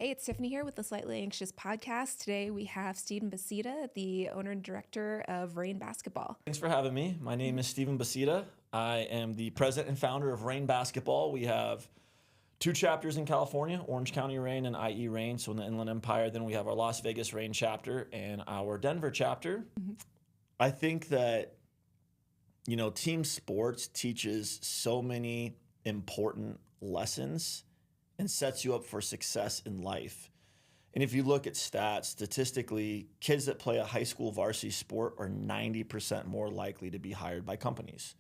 Hey, it's Tiffany here with the Slightly Anxious podcast. Today we have Stephen Baseda, the owner and director of Rain Basketball. Thanks for having me. My name is Stephen Baseda. I am the president and founder of Rain Basketball. We have two chapters in California, Orange County Rain and IE Rain, so in the Inland Empire. Then we have our Las Vegas Rain chapter and our Denver chapter. I think that, team sports teaches so many important lessons and sets you up for success in life. And if you look at stats, statistically, kids that play a high school varsity sport are 90% more likely to be hired by companies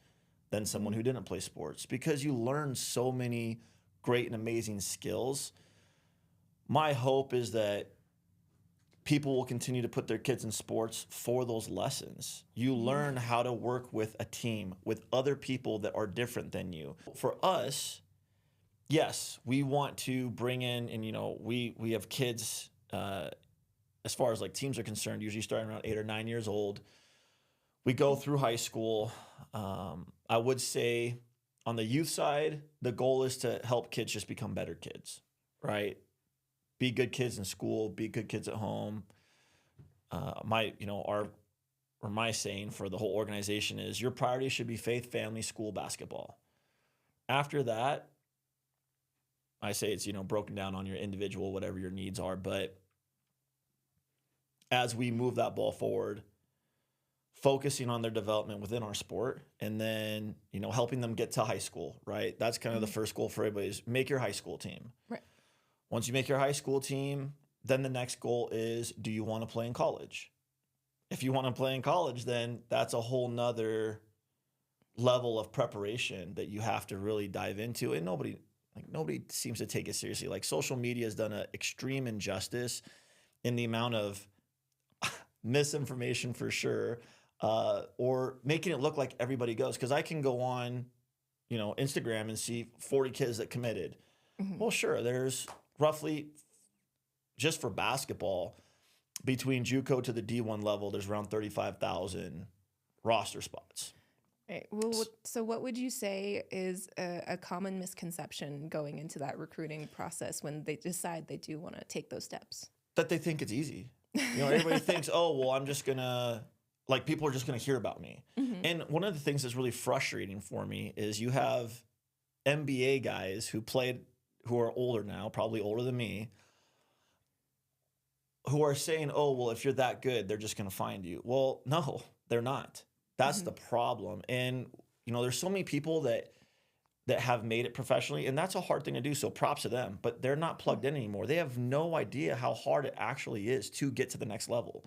than someone who didn't play sports because you learn so many great and amazing skills. My hope is that people will continue to put their kids in sports for those lessons. You learn how to work with a team, with other people that are different than you. For us, yes, we want to bring in, and we have kids, as far as like teams are concerned, usually starting around 8 or 9 years old. We go through high school. I would say on the youth side, the goal is to help kids just become better kids, right? Be good kids in school, be good kids at home. My saying for the whole organization is your priority should be faith, family, school, basketball. After that, I say it's, broken down on your individual, whatever your needs are. But as we move that ball forward, focusing on their development within our sport and then, helping them get to high school, right? That's kind of the first goal for everybody is make your high school team. Right. Once you make your high school team, then the next goal is, do you want to play in college? If you want to play in college, then that's a whole nother level of preparation that you have to really dive into. And nobody seems to take it seriously. Like social media has done an extreme injustice in the amount of misinformation for sure, or making it look like everybody goes. Because I can go on, Instagram and see 40 kids that committed. Well, sure, there's roughly, just for basketball, between JUCO to the D1 level, there's around 35,000 roster spots. Right. Well, so what would you say is a common misconception going into that recruiting process when they decide they do want to take those steps? That they think it's easy. Everybody thinks, oh, well, I'm just going to, people are just going to hear about me. And one of the things that's really frustrating for me is you have NBA guys who are older now, probably older than me, who are saying, oh, well, if you're that good, they're just going to find you. Well, no, they're not. That's the problem. And, there's so many people that have made it professionally, and that's a hard thing to do. So props to them, but they're not plugged in anymore. They have no idea how hard it actually is to get to the next level.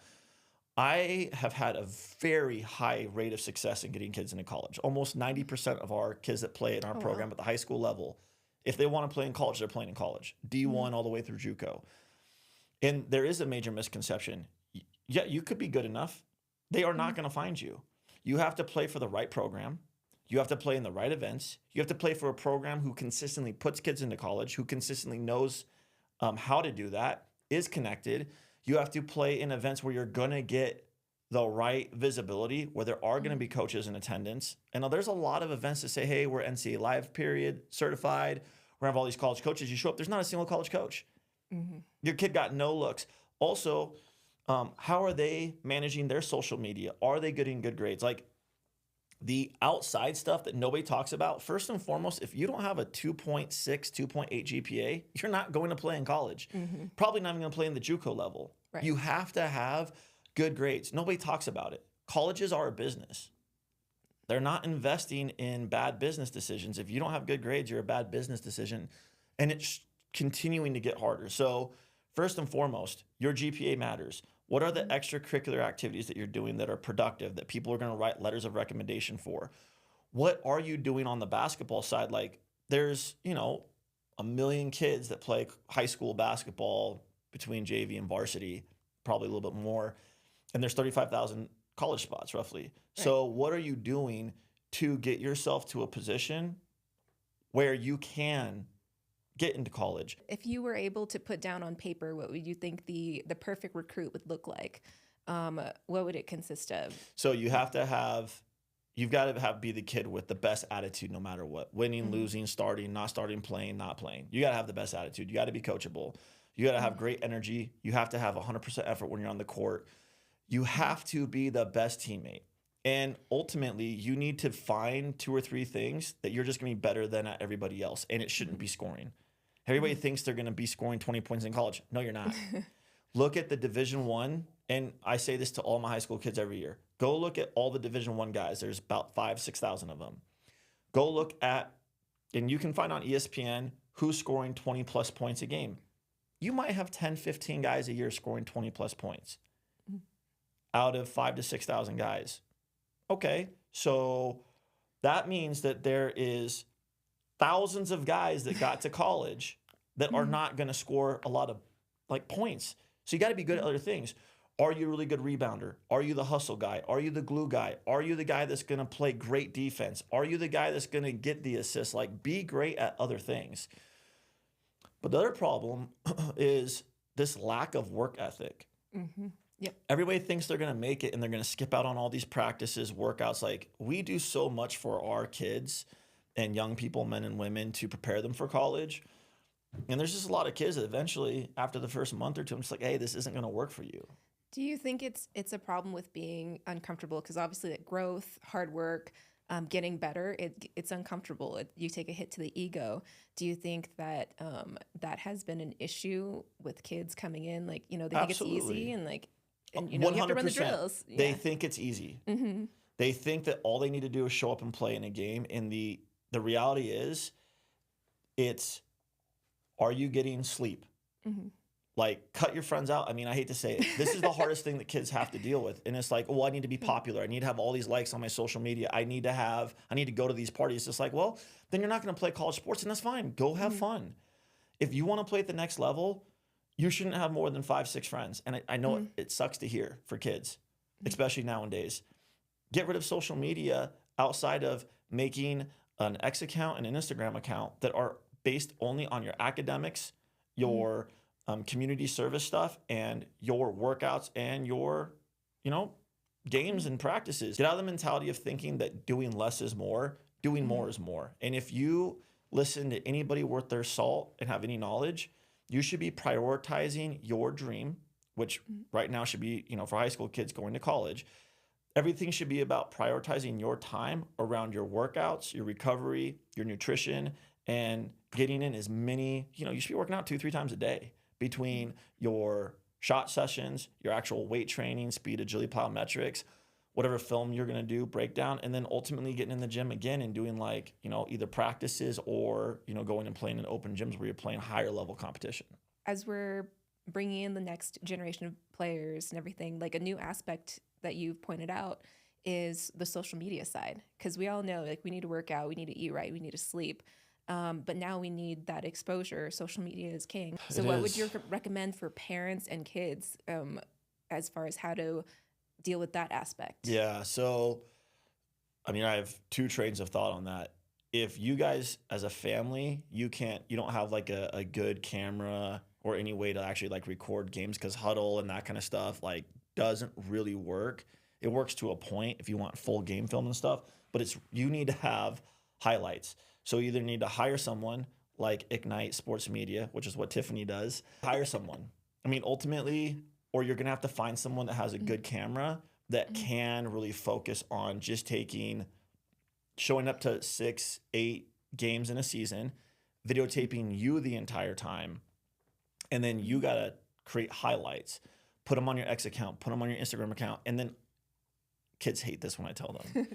I have had a very high rate of success in getting kids into college. Almost 90% of our kids that play in our program at the high school level, if they want to play in college, they're playing in college. D1 all the way through JUCO. And there is a major misconception. Yeah, you could be good enough. They are not going to find you. You have to play for the right program. You have to play in the right events. You have to play for a program who consistently puts kids into college, who consistently knows how to do that, is connected. You have to play in events where you're going to get the right visibility, where there are going to be coaches in attendance. And there's a lot of events that say, hey, we're NCAA Live period certified. We have all these college coaches. You show up, there's not a single college coach. Your kid got no looks. Also, how are they managing their social media? Are they getting good grades? Like the outside stuff that nobody talks about, first and foremost, if you don't have a 2.6, 2.8 GPA, you're not going to play in college. Probably not even going to play in the JUCO level. Right. You have to have good grades. Nobody talks about it. Colleges are a business. They're not investing in bad business decisions. If you don't have good grades, you're a bad business decision. And it's continuing to get harder. So first and foremost, your GPA matters. What are the extracurricular activities that you're doing that are productive, that people are going to write letters of recommendation for? What are you doing on the basketball side? Like there's, a million kids that play high school basketball between JV and varsity, probably a little bit more. And there's 35,000 college spots roughly. Right. So what are you doing to get yourself to a position where you can get into college? If you were able to put down on paper what would you think the perfect recruit would look like, what would it consist of? So you've got to be the kid with the best attitude no matter what. Winning, losing, starting, not starting, playing, not playing. You got to have the best attitude. You got to be coachable. You got to have great energy. You have to have 100% effort when you're on the court. You have to be the best teammate. And ultimately, you need to find 2 or 3 things that you're just going to be better than at everybody else. And it shouldn't be scoring. Everybody thinks they're going to be scoring 20 points in college. No, you're not. Look at the Division I, and I say this to all my high school kids every year. Go look at all the Division I guys. There's about 5,000-6,000 of them. Go look at, and you can find on ESPN who's scoring 20-plus points a game. You might have 10, 15 guys a year scoring 20-plus points out of 5,000 to 6,000 guys. Okay, so that means that there is thousands of guys that got to college that are not going to score a lot of like points. So you got to be good at other things. Are you a really good rebounder? Are you the hustle guy? Are you the glue guy? Are you the guy that's going to play great defense? Are you the guy that's going to get the assist? Like, be great at other things. But the other problem is this lack of work ethic. Yep. Everybody thinks they're going to make it and they're going to skip out on all these practices, workouts. Like, we do so much for our kids and young people, men and women, to prepare them for college. And there's just a lot of kids that eventually, after the first month or two, I'm just like, hey, this isn't going to work for you. Do you think it's a problem with being uncomfortable? Because obviously, that growth, hard work, getting better, it's uncomfortable. You take a hit to the ego. Do you think that that has been an issue with kids coming in? Like, they think Absolutely. it's easy and you have to run the drills. Yeah. They think it's easy. They think that all they need to do is show up and play in a game. And the reality is, are you getting sleep? Like, cut your friends out. I mean, I hate to say it. This is the hardest thing that kids have to deal with. And it's like, I need to be popular. I need to have all these likes on my social media. I need to go to these parties. It's like, well, then you're not going to play college sports, and that's fine. Go have fun. If you want to play at the next level, you shouldn't have more than 5, 6 friends. And I know it sucks to hear for kids, especially nowadays. Get rid of social media outside of making an X account and an Instagram account that are based only on your academics, your community service stuff, and your workouts and your, games and practices. Get out of the mentality of thinking that doing less is more. Doing more is more. And if you listen to anybody worth their salt and have any knowledge, you should be prioritizing your dream, which right now should be, for high school kids going to college. Everything should be about prioritizing your time around your workouts, your recovery, your nutrition, and getting in as many, you should be working out 2-3 times a day between your shot sessions, your actual weight training, speed, agility, plyometrics, whatever film you're going to do, breakdown, and then ultimately getting in the gym again and doing either practices or, going and playing in open gyms where you're playing higher level competition. As we're bringing in the next generation of players and everything, like a new aspect that you've pointed out is the social media side. Because we all know, we need to work out, we need to eat right, we need to sleep. But now we need that exposure. Social media is king. So what would you recommend for parents and kids as far as how to deal with that aspect? Yeah. So, I have 2 trains of thought on that. If you guys as a family, you don't have a good camera or any way to actually record games, because huddle and that kind of stuff doesn't really work. It works to a point if you want full game film and stuff, but you need to have highlights. So you either need to hire someone like Ignite Sports Media, which is what Tiffany does. Hire someone. Ultimately, or you're going to have to find someone that has a good camera that can really focus on just showing up to 6, 8 games in a season, videotaping you the entire time. And then you got to create highlights, put them on your X account, put them on your Instagram account. And then kids hate this when I tell them.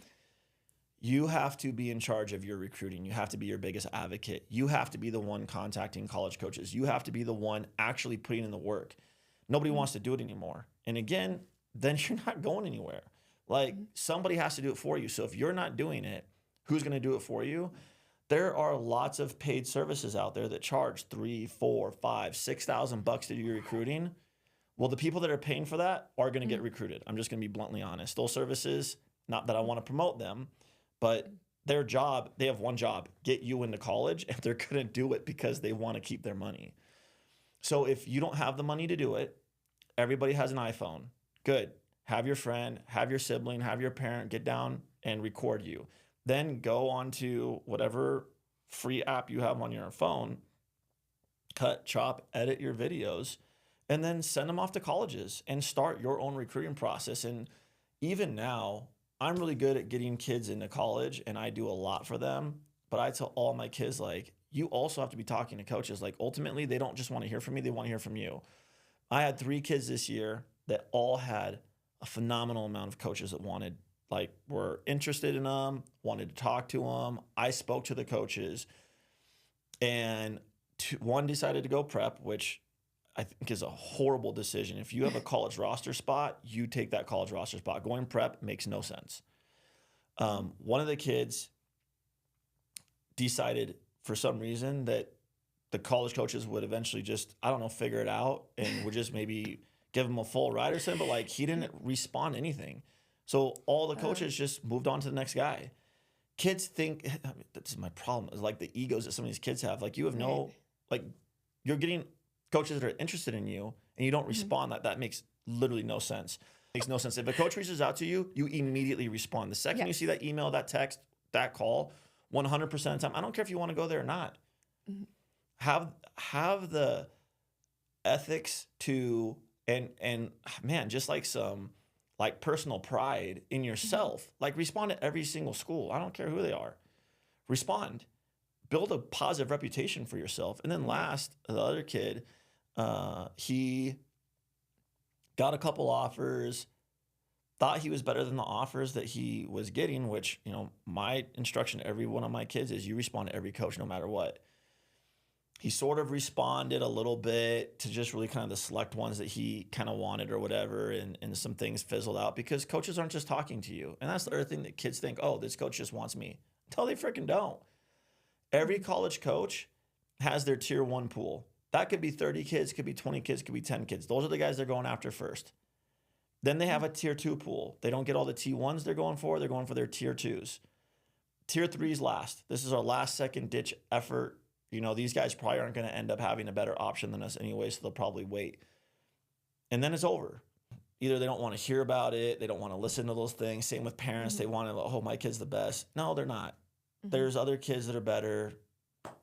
You have to be in charge of your recruiting. You have to be your biggest advocate. You have to be the one contacting college coaches. You have to be the one actually putting in the work. Nobody wants to do it anymore. And again, then you're not going anywhere. Somebody has to do it for you. So if you're not doing it, who's going to do it for you? There are lots of paid services out there that charge $3,000, $4,000, $5,000, $6,000 to do your recruiting. Well, the people that are paying for that are going to get recruited. I'm just going to be bluntly honest. Those services, not that I want to promote them, but their job, they have one job, get you into college, and they're going to do it because they want to keep their money. So if you don't have the money to do it, everybody has an iPhone. Good. Have your friend, have your sibling, have your parent get down and record you. Then go onto whatever free app you have on your phone cut, chop, edit your videos, and then send them off to colleges and start your own recruiting process. And even now, I'm really good at getting kids into college and I do a lot for them. But I tell all my kids, like, you also have to be talking to coaches. Like, ultimately, they don't just want to hear from me, they want to hear from you. I had 3 kids this year that all had a phenomenal amount of coaches that were interested in them, wanted to talk to them. I spoke to the coaches, and one decided to go prep, which I think is a horrible decision. If you have a college roster spot, you take that college roster spot. Going prep makes no sense. One of the kids decided for some reason that the college coaches would eventually just, I don't know, figure it out and would just maybe give him a full ride or something, but like he didn't respond to anything. So all the coaches just moved on to the next guy. Kids think, I mean, that's my problem, is like the egos that some of these kids have. Like you have no, like you're getting coaches that are interested in you and you don't respond. That makes literally no sense. It makes no sense. If a coach reaches out to you, you immediately respond. The second you see that email, that text, that call, 100% of the time, I don't care if you want to go there or not. Have the ethics to and man, just like some like personal pride in yourself. Like respond to every single school. I don't care who they are. Respond. Build a positive reputation for yourself. And then last, the other kid, he got a couple offers, thought he was better than the offers that he was getting, which, you know, my instruction to every one of my kids is you respond to every coach no matter what. He sort of responded a little bit to just really kind of the select ones that he kind of wanted or whatever, and some things fizzled out because coaches aren't just talking to you. And that's the other thing that kids think, oh, this coach just wants me. Until they freaking don't. Every college coach has their tier 1 pool. That could be 30 kids, could be 20 kids, could be 10 kids. Those are the guys they're going after first. Then they have a tier 2 pool. They don't get all the T1s they're going for their tier 2s. Tier 3s last. This is our last second ditch effort. You know, these guys probably aren't going to end up having a better option than us anyway, so they'll probably wait. And then it's over. Either they don't want to hear about it, they don't want to listen to those things. Same with parents. They want to, oh, my kid's the best. No, they're not. There's other kids that are better.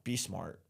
Be smart.